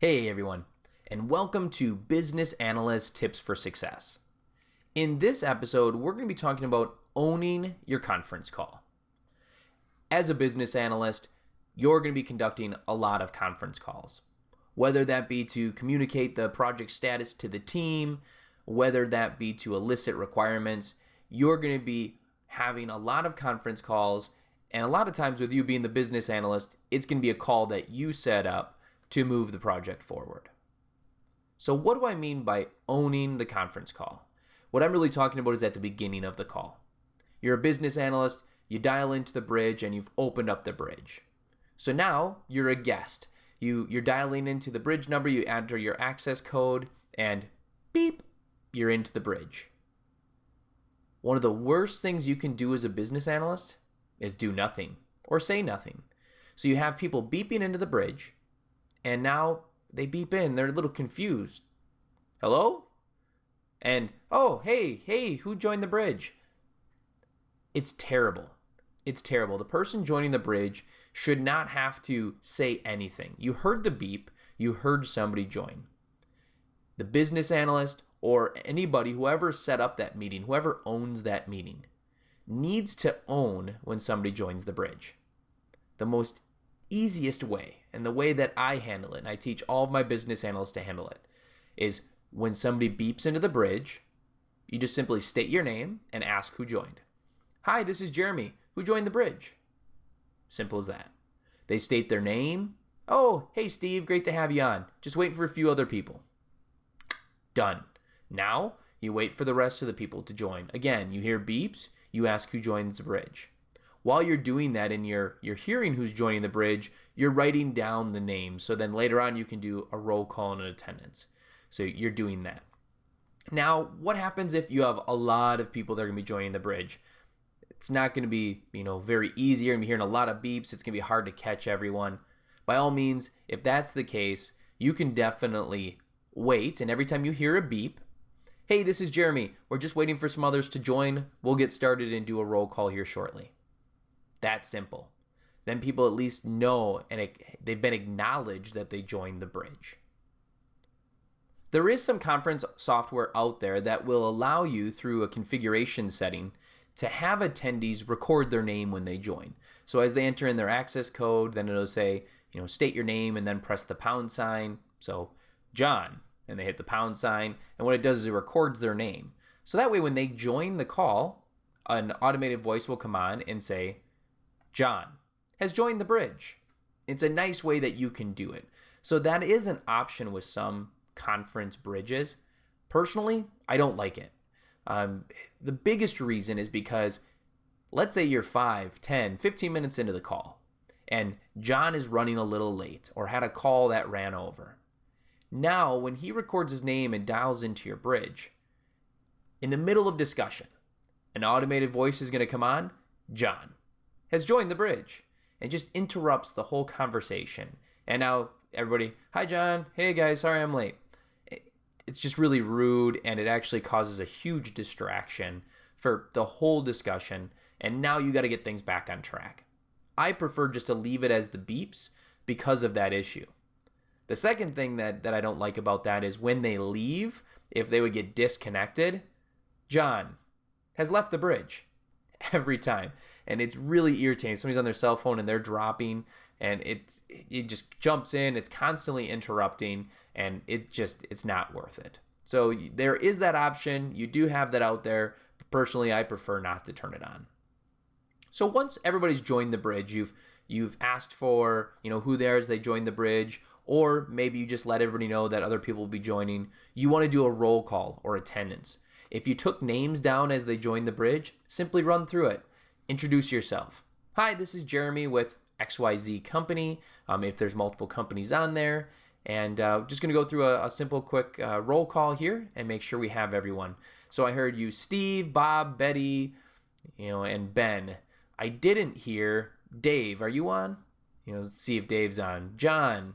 Hey everyone, and welcome to Business Analyst Tips for Success. In this episode, we're going to be talking about owning your conference call. As a business analyst, you're going to be conducting a lot of conference calls, whether that be to communicate the project status to the team, whether that be to elicit requirements. You're going to be having a lot of conference calls, and a lot of times with you being the business analyst, it's going to be a call that you set up to move the project forward. So what do I mean by owning the conference call? What I'm really talking about is at the beginning of the call. You're a business analyst, you dial into the bridge and you've opened up the bridge. So now you're a guest. You're dialing into the bridge number, you enter your access code, and beep, you're into the bridge. One of the worst things you can do as a business analyst is do nothing or say nothing. So you have people beeping into the bridge, and now they beep in. They're a little confused. Hello? And, oh, hey, who joined the bridge? It's terrible. It's terrible. The person joining the bridge should not have to say anything. You heard the beep. You heard somebody join. The business analyst or anybody, whoever set up that meeting, whoever owns that meeting, needs to own when somebody joins the bridge. The most easiest way, and the way that I handle it, and I teach all of my business analysts to handle it, is when somebody beeps into the bridge, you just simply state your name and ask who joined. Hi, this is Jeremy. Who joined the bridge? Simple as that. They state their name. Oh, hey Steve, great to have you on. Just waiting for a few other people. Done. Now, you wait for the rest of the people to join. Again, you hear beeps, you ask who joins the bridge. While you're doing that and you're hearing who's joining the bridge, you're writing down the names. So then later on you can do a roll call and an attendance. So you're doing that. Now, what happens if you have a lot of people that are going to be joining the bridge? It's not going to be, very easy. You're going to be hearing a lot of beeps. It's going to be hard to catch everyone. By all means, if that's the case, you can definitely wait. And every time you hear a beep, hey, this is Jeremy. We're just waiting for some others to join. We'll get started and do a roll call here shortly. That simple. Then people at least know and they've been acknowledged that they joined the bridge. There is some conference software out there that will allow you through a configuration setting to have attendees record their name when they join. So as they enter in their access code, then it'll say, state your name and then press the pound sign. So John, and they hit the pound sign. And what it does is it records their name. So that way when they join the call, an automated voice will come on and say, John has joined the bridge. It's a nice way that you can do it. So that is an option with some conference bridges. Personally, I don't like it. The biggest reason is because let's say you're 5, 10, 15 minutes into the call and John is running a little late or had a call that ran over. Now, when he records his name and dials into your bridge, in the middle of discussion, an automated voice is going to come on, John has joined the bridge, and just interrupts the whole conversation. And now everybody, hi John, hey guys, sorry I'm late. It's just really rude, and it actually causes a huge distraction for the whole discussion, and now you got to get things back on track. I prefer just to leave it as the beeps because of that issue. The second thing that I don't like about that is when they leave, if they would get disconnected, John has left the bridge every time. And it's really irritating. Somebody's on their cell phone and they're dropping and it just jumps in. It's constantly interrupting and it's not worth it. So there is that option. You do have that out there. But personally, I prefer not to turn it on. So once everybody's joined the bridge, you've asked for, who there is, they joined the bridge, or maybe you just let everybody know that other people will be joining. You want to do a roll call or attendance. If you took names down as they joined the bridge, simply run through it. Introduce yourself. Hi, this is Jeremy with XYZ company, if there's multiple companies on there. And just going to go through a simple, quick roll call here and make sure we have everyone. So I heard you, Steve, Bob, Betty, and Ben. I didn't hear Dave. Are you on? See if Dave's on. John,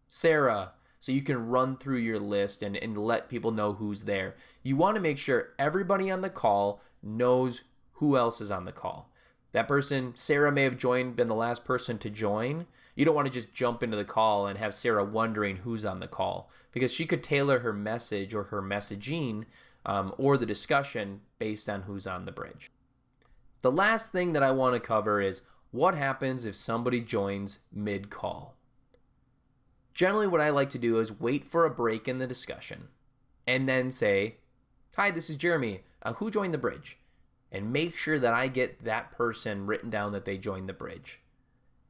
Sarah. So you can run through your list and let people know who's there. You want to make sure everybody on the call knows who else is on the call. That person, Sarah, may have been the last person to join, You don't want to just jump into the call and have Sarah wondering who's on the call, because she could tailor her message or her messaging or the discussion based on who's on the bridge. The last thing that I want to cover is what happens if somebody joins mid-call. Generally, what I like to do is wait for a break in the discussion and then say, "Hi, this is Jeremy. Who joined the bridge?" And make sure that I get that person written down that they joined the bridge.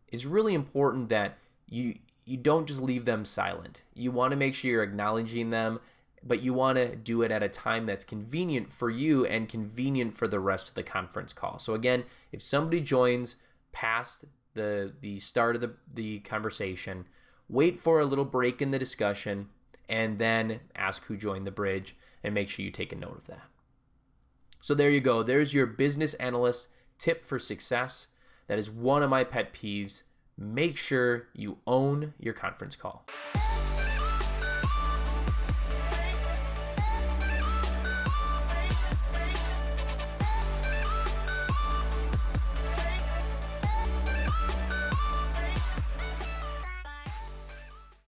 It's really important that you don't just leave them silent. You want to make sure you're acknowledging them, but you want to do it at a time that's convenient for you and convenient for the rest of the conference call. So again, if somebody joins past the start of the conversation, wait for a little break in the discussion and then ask who joined the bridge and make sure you take a note of that. So there you go. There's your business analyst tip for success. That is one of my pet peeves. Make sure you own your conference call.